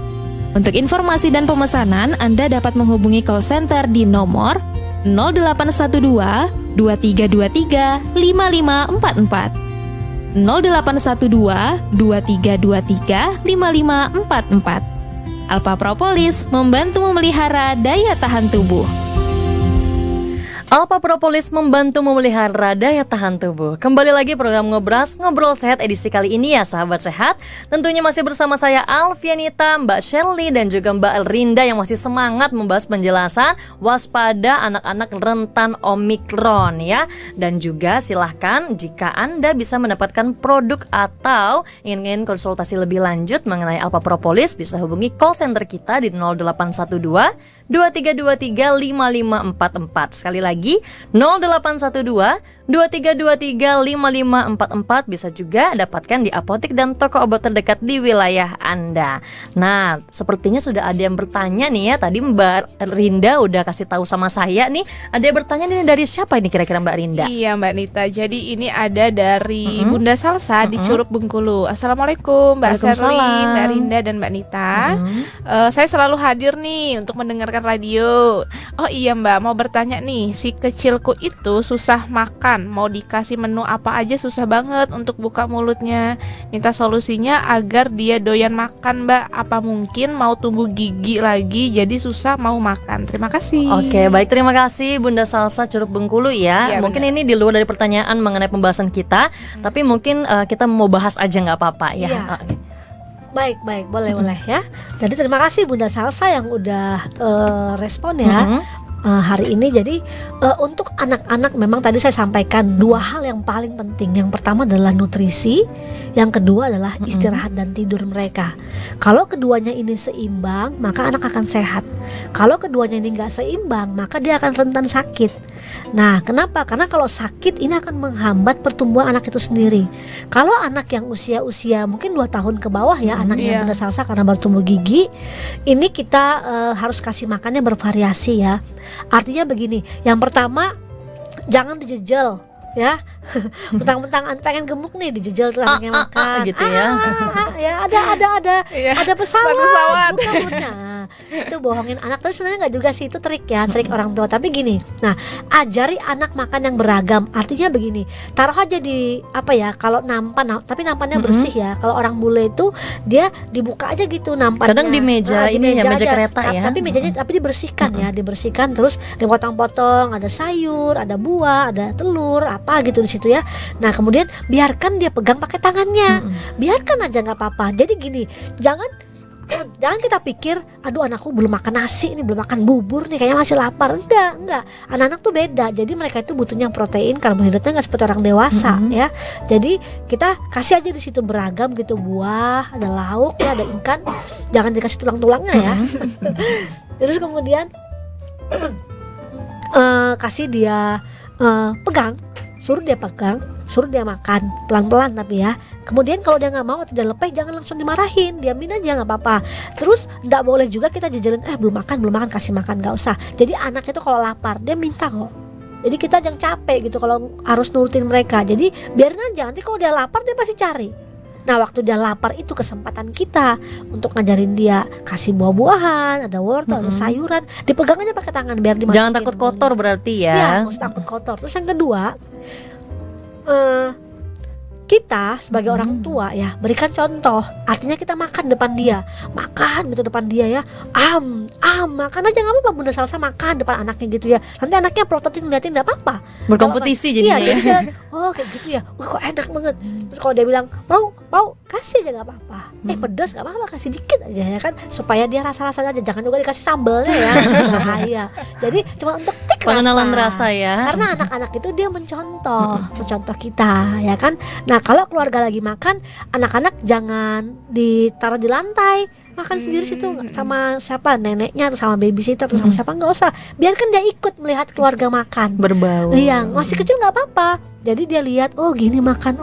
[SPEAKER 8] Untuk informasi dan pemesanan, Anda dapat menghubungi call center di nomor 0812 2323 5544 0812 2323 5544. Alpha Propolis membantu memelihara daya tahan tubuh.
[SPEAKER 2] Alpha Propolis membantu memelihara daya tahan tubuh. Kembali lagi program Ngobras, Ngobrol Sehat edisi kali ini ya sahabat sehat. Tentunya masih bersama saya Alfianita, Mbak Shirley dan juga Mbak Rinda yang masih semangat membahas penjelasan waspada anak-anak rentan Omikron ya. Dan juga silahkan jika Anda bisa mendapatkan produk atau ingin konsultasi lebih lanjut mengenai Alpha Propolis, bisa hubungi call center kita di 0812 2323 5544. Sekali lagi 0812 2323 5544. Bisa juga dapatkan di apotek dan toko obat terdekat di wilayah Anda. Nah, sepertinya sudah ada yang bertanya nih ya. Tadi Mbak Rinda udah kasih tahu sama saya nih. Ada yang bertanya nih dari siapa ini kira-kira Mbak Rinda?
[SPEAKER 4] Iya Mbak Nita, jadi ini ada dari Bunda Salsa di Curug Bengkulu. Assalamualaikum Mbak Shirley, Mbak Rinda dan Mbak Nita. Saya selalu hadir nih untuk mendengarkan radio. Oh iya Mbak, mau bertanya nih, si kecilku itu susah makan, mau dikasih menu apa aja susah banget untuk buka mulutnya. Minta solusinya agar dia doyan makan Mbak. Apa mungkin mau tumbuh gigi lagi jadi susah mau makan? Terima kasih.
[SPEAKER 2] Oke, baik, terima kasih Bunda Salsa Curug Bengkulu ya. Mungkin ini di luar dari pertanyaan mengenai pembahasan kita, tapi mungkin kita mau bahas aja nggak apa-apa ya.
[SPEAKER 3] Baik, boleh ya. Jadi terima kasih Bunda Salsa yang udah respon ya. Hari ini jadi untuk anak-anak memang tadi saya sampaikan dua hal yang paling penting. Yang pertama adalah nutrisi, yang kedua adalah istirahat dan tidur mereka. Kalau keduanya ini seimbang, maka anak akan sehat. Kalau keduanya ini nggak seimbang, maka dia akan rentan sakit. Nah, kenapa? Karena kalau sakit ini akan menghambat pertumbuhan anak itu sendiri. Kalau anak yang usia mungkin 2 tahun ke bawah ya, anak yang bunda salsa karena baru tumbuh gigi, ini kita harus kasih makannya bervariasi ya. Artinya begini, yang pertama jangan dijejel ya. Mentang-mentang pengen gemuk nih dijejel tuh anaknya makan
[SPEAKER 2] gitu ya.
[SPEAKER 3] Ya ada pesawat. Bukan. Nah, itu bohongin anak, tapi sebenarnya nggak juga sih, itu trik ya, trik orang tua. Tapi gini, nah ajari anak makan yang beragam. Artinya begini, taruh aja di apa ya, kalau nampan, tapi nampannya bersih ya. Kalau orang bule itu dia dibuka aja gitu nampannya.
[SPEAKER 2] Kadang di meja ini ya, meja kereta ya.
[SPEAKER 3] Tapi mejanya tapi dibersihkan ya, dibersihkan terus dipotong-potong, ada sayur, ada buah, ada telur, apa gitu di situ ya. Nah kemudian biarkan dia pegang pakai tangannya, biarkan aja nggak apa-apa. Jadi gini, jangan kita pikir, aduh anakku belum makan nasi nih, belum makan bubur nih, kayaknya masih lapar. Enggak. Anak-anak tuh beda. Jadi mereka itu butuhnya protein, karbohidratnya nggak seperti orang dewasa ya. Jadi kita kasih aja di situ beragam gitu, buah, ada lauk ya, ada ikan. Jangan dikasih tulang-tulangnya ya. Terus kemudian kasih dia pegang, suruh dia pegang, suruh dia makan pelan-pelan tapi ya. Kemudian kalau dia nggak mau atau dia lepeh, jangan langsung dimarahin, diamin aja nggak apa-apa. Terus nggak boleh juga kita jejelin, belum makan, kasih makan, nggak usah. Jadi anak itu kalau lapar dia minta kok. Jadi kita jangan capek gitu kalau harus nurutin mereka. Jadi biarin aja, nanti kalau dia lapar dia pasti cari. Nah waktu dia lapar itu kesempatan kita untuk ngajarin dia, kasih buah-buahan, ada wortel, ada sayuran, dipegang aja pakai tangan biar dimasukin.
[SPEAKER 2] Jangan takut kotor berarti ya.
[SPEAKER 3] Iya, harus takut kotor. Terus yang kedua, kita sebagai orang tua ya berikan contoh. Artinya kita makan depan dia, makan gitu depan dia ya, makan aja nggak apa-apa, bunda salsa makan depan anaknya gitu ya. Nanti anaknya prototipe ngeliatin nggak apa-apa,
[SPEAKER 2] berkompetisi jadinya
[SPEAKER 3] iya,
[SPEAKER 2] ya.
[SPEAKER 3] Oh kayak gitu ya, wah kok enak banget. Terus kalau dia bilang mau kasih aja nggak apa-apa, pedas nggak apa-apa, kasih dikit aja ya kan, supaya dia rasa-rasanya aja, jangan juga dikasih sambelnya ya, bahaya. Jadi cuma untuk
[SPEAKER 2] pengenalan rasa ya.
[SPEAKER 3] Karena anak-anak itu dia mencontoh kita ya kan. Nah kalau keluarga lagi makan, anak-anak jangan ditaruh di lantai, makan sendiri situ sama siapa, neneknya atau sama babysitter atau sama siapa, nggak usah. Biarkan dia ikut melihat keluarga makan,
[SPEAKER 2] berbau.
[SPEAKER 3] Iya, masih kecil nggak apa-apa. Jadi dia lihat, oh gini makan,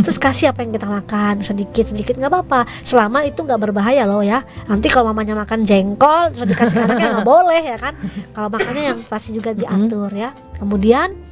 [SPEAKER 3] terus kasih apa yang kita makan, sedikit nggak apa-apa, selama itu nggak berbahaya loh ya. Nanti kalau mamanya makan jengkol terus dikasih anaknya nggak boleh ya kan. Kalau makannya yang pasti juga diatur ya. Kemudian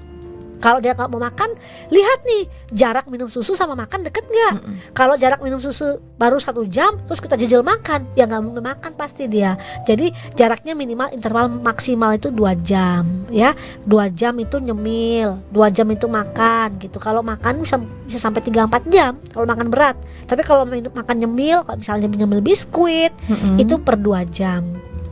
[SPEAKER 3] kalau dia nggak mau makan, lihat nih jarak minum susu sama makan deket nggak. Kalau jarak minum susu baru 1 jam, terus kita jejel makan, ya nggak mungkin makan pasti dia. Jadi jaraknya minimal interval maksimal itu 2 jam ya. 2 jam itu nyemil, 2 jam itu makan gitu. Kalau makan bisa sampai 3-4 jam kalau makan berat. Tapi kalau makan nyemil, kalau misalnya nyemil biskuit, itu per 2 jam.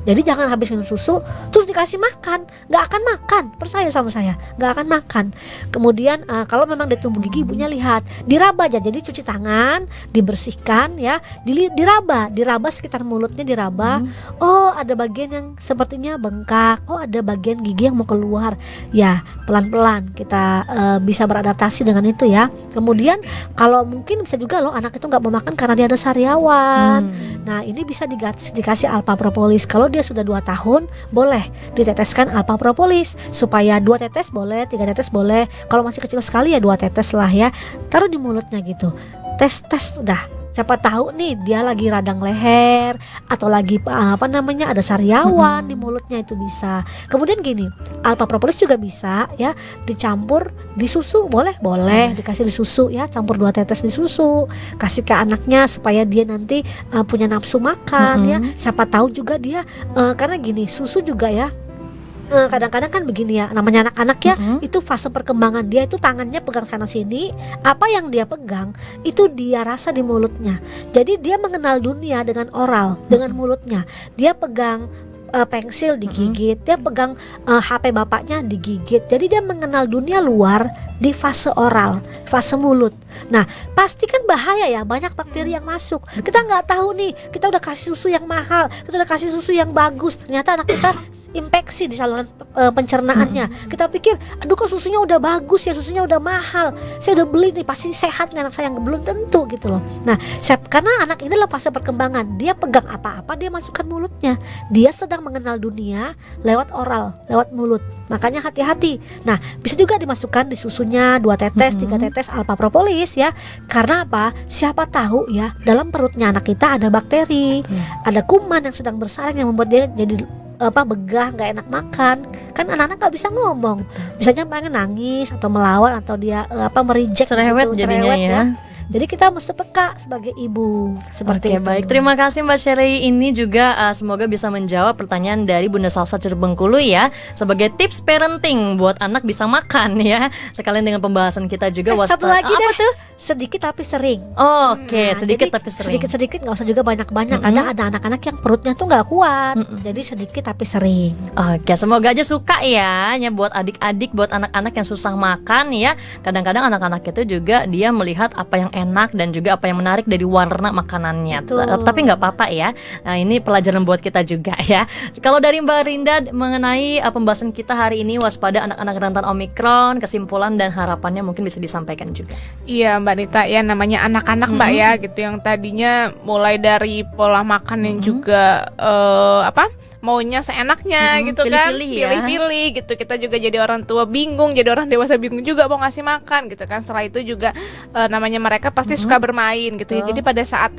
[SPEAKER 3] Jadi jangan habis minum susu terus dikasih makan, nggak akan makan, percaya sama saya, nggak akan makan. Kemudian kalau memang dia tumbuh gigi, ibunya lihat, diraba aja, jadi cuci tangan, dibersihkan ya, diraba sekitar mulutnya, diraba. Oh ada bagian yang sepertinya bengkak, oh ada bagian gigi yang mau keluar, ya pelan-pelan kita bisa beradaptasi dengan itu ya. Kemudian kalau mungkin bisa juga loh anak itu nggak mau makan karena dia ada sariawan. Nah ini bisa dikasih alpha propolis. Kalau dia sudah 2 tahun, boleh diteteskan alpha propolis supaya 2 tetes boleh, 3 tetes boleh. Kalau masih kecil sekali ya 2 tetes lah ya, taruh di mulutnya gitu, tes udah. Siapa tahu nih dia lagi radang leher atau lagi ada sariawan di mulutnya, itu bisa. Kemudian gini, alpha propolis juga bisa ya dicampur di susu, boleh dikasih di susu ya, campur 2 tetes di susu, kasih ke anaknya supaya dia nanti punya nafsu makan ya. Siapa tahu juga dia karena gini, susu juga ya, kadang-kadang kan begini ya, namanya anak-anak ya, itu fase perkembangan dia itu tangannya pegang sana sini, apa yang dia pegang itu dia rasa di mulutnya. Jadi dia mengenal dunia dengan oral, dengan mulutnya. Dia pegang pensil digigit, dia pegang HP bapaknya digigit. Jadi dia mengenal dunia luar di fase oral, fase mulut. Nah pasti kan bahaya ya, banyak bakteri yang masuk. Kita nggak tahu nih, kita udah kasih susu yang mahal, kita udah kasih susu yang bagus, ternyata anak kita infeksi di saluran pencernaannya. Kita pikir, aduh kok susunya udah bagus ya, susunya udah mahal, saya udah beli nih pasti sehat nih anak saya, yang belum tentu gitu loh. Nah karena anak ini adalah fase perkembangan, dia pegang apa-apa dia masukkan mulutnya, dia sedang mengenal dunia lewat oral, lewat mulut. Makanya hati-hati. Nah, bisa juga dimasukkan di susunya 2 tetes, 3 tetes alpha propolis ya. Karena apa? Siapa tahu ya, dalam perutnya anak kita ada bakteri, ada kuman yang sedang bersarang yang membuat dia jadi begah, nggak enak makan. Kan anak-anak nggak bisa ngomong, bisanya pengen nangis atau melawan atau dia merijek
[SPEAKER 2] Cerewet
[SPEAKER 3] gitu,
[SPEAKER 2] jadinya ya.
[SPEAKER 3] Jadi kita mesti peka sebagai ibu seperti
[SPEAKER 2] Oke,
[SPEAKER 3] itu.
[SPEAKER 2] baik. Terima kasih Mbak Sherly. Ini juga semoga bisa menjawab pertanyaan dari Bunda Salsa Cirebon Bengkulu ya. Sebagai tips parenting buat anak bisa makan ya. Sekalian dengan pembahasan kita juga
[SPEAKER 3] Satu lagi
[SPEAKER 2] apa
[SPEAKER 3] deh,
[SPEAKER 2] tuh?
[SPEAKER 3] sedikit tapi sering.
[SPEAKER 2] Oke,
[SPEAKER 3] Nah,
[SPEAKER 2] sedikit
[SPEAKER 3] jadi
[SPEAKER 2] tapi sering.
[SPEAKER 3] Sedikit-sedikit nggak usah juga banyak-banyak. Kadang ada anak-anak yang perutnya tuh nggak kuat. Jadi sedikit tapi sering.
[SPEAKER 2] Oke, semoga aja suka ya buat adik-adik, buat anak-anak yang susah makan ya. Kadang-kadang anak-anak itu juga dia melihat apa yang enak dan juga apa yang menarik dari warna makanannya.
[SPEAKER 3] Betul.
[SPEAKER 2] Tapi nggak apa-apa ya. Nah, ini pelajaran buat kita juga ya. Kalau dari Mbak Rinda mengenai pembahasan kita hari ini, waspada anak-anak rentan Omikron, kesimpulan dan harapannya mungkin bisa disampaikan juga.
[SPEAKER 4] Iya Mbak Nita, ya namanya anak-anak Mbak ya gitu, yang tadinya mulai dari pola makan yang juga maunya seenaknya gitu kan,
[SPEAKER 2] Pilih-pilih ya.
[SPEAKER 4] pilih-pilih gitu. Kita juga jadi orang tua bingung, jadi orang dewasa bingung juga mau ngasih makan gitu kan. Setelah itu juga namanya mereka pasti suka bermain gitu ya. Jadi pada saat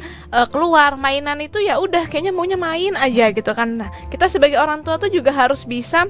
[SPEAKER 4] keluar mainan itu ya udah kayaknya maunya main aja gitu kan. Nah, kita sebagai orang tua tuh juga harus bisa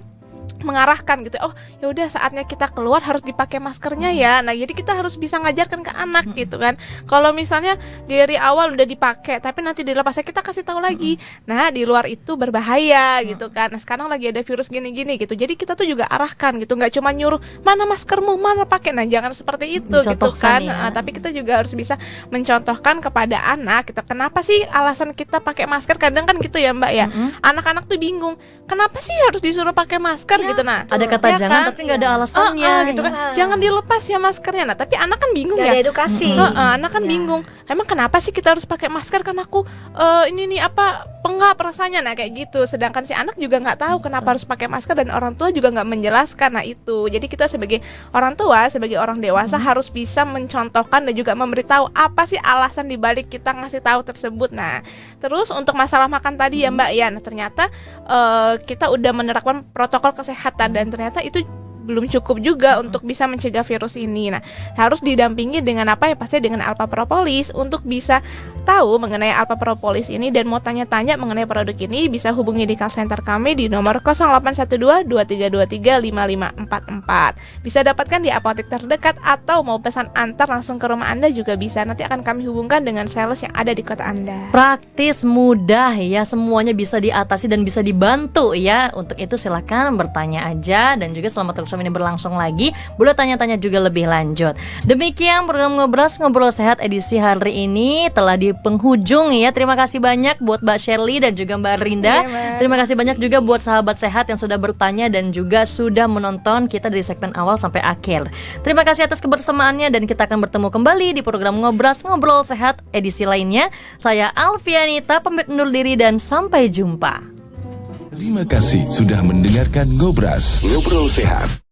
[SPEAKER 4] mengarahkan gitu. Oh, ya udah saatnya kita keluar harus dipakai maskernya ya. Nah, jadi kita harus bisa ngajarkan ke anak gitu kan. Kalau misalnya dari awal udah dipakai tapi nanti dilepasnya kita kasih tahu lagi. Nah, di luar itu berbahaya gitu kan. Nah, sekarang lagi ada virus gini-gini gitu. Jadi kita tuh juga arahkan gitu. Nggak cuma nyuruh mana maskermu, mana pakai. Nah, jangan seperti itu gitu kan.
[SPEAKER 2] Ya.
[SPEAKER 4] Tapi kita juga harus bisa mencontohkan kepada anak gitu. Kenapa sih alasan kita pakai masker? Kadang kan gitu ya, Mbak ya. Anak-anak tuh bingung. Kenapa sih harus disuruh pakai masker gitu? Nah,
[SPEAKER 2] Ada kata
[SPEAKER 4] ya
[SPEAKER 2] jangan
[SPEAKER 4] kan?
[SPEAKER 2] tapi nggak ada alasannya
[SPEAKER 4] gitu kan. Jangan dilepas ya maskernya. Nah, tapi anak kan bingung
[SPEAKER 3] Gak
[SPEAKER 4] ya.
[SPEAKER 3] ada edukasi.
[SPEAKER 4] Anak kan bingung. Emang kenapa sih kita harus pakai masker? Kan aku ini nih pengap rasanya. Nah, kayak gitu. Sedangkan si anak juga nggak tahu kenapa harus pakai masker dan orang tua juga nggak menjelaskan. Nah, itu. Jadi kita sebagai orang tua, sebagai orang dewasa harus bisa mencontohkan dan juga memberitahu apa sih alasan dibalik kita ngasih tahu tersebut. Nah, terus untuk masalah makan tadi ya Mbak ya. Nah, ternyata kita udah menerapkan protokol kesehatan dan ternyata itu belum cukup juga untuk bisa mencegah virus ini. Nah, harus didampingi dengan apa ya? Pasti dengan alpha propolis. Untuk bisa tahu mengenai alpha propolis ini dan mau tanya-tanya mengenai produk ini, bisa hubungi di call center kami di nomor 0812 2323 5544. Bisa dapatkan di apotek terdekat atau mau pesan antar langsung ke rumah Anda juga bisa. Nanti akan kami hubungkan dengan sales yang ada di kota Anda.
[SPEAKER 2] Praktis, mudah ya, semuanya bisa diatasi dan bisa dibantu ya. Untuk itu silakan bertanya aja dan juga selama terus ini berlangsung lagi, boleh tanya-tanya juga lebih lanjut. Demikian program Ngobrol Sehat edisi hari ini telah di penghujung ya. Terima kasih banyak buat Mbak Sherly dan juga Mbak Rinda. Terima kasih banyak juga buat sahabat sehat yang sudah bertanya dan juga sudah menonton kita dari segmen awal sampai akhir. Terima kasih atas kebersamaannya dan kita akan bertemu kembali di program Ngobrol Sehat edisi lainnya. Saya Alfianita pamit undur diri dan sampai jumpa.
[SPEAKER 1] Terima kasih sudah mendengarkan Ngobrol Sehat.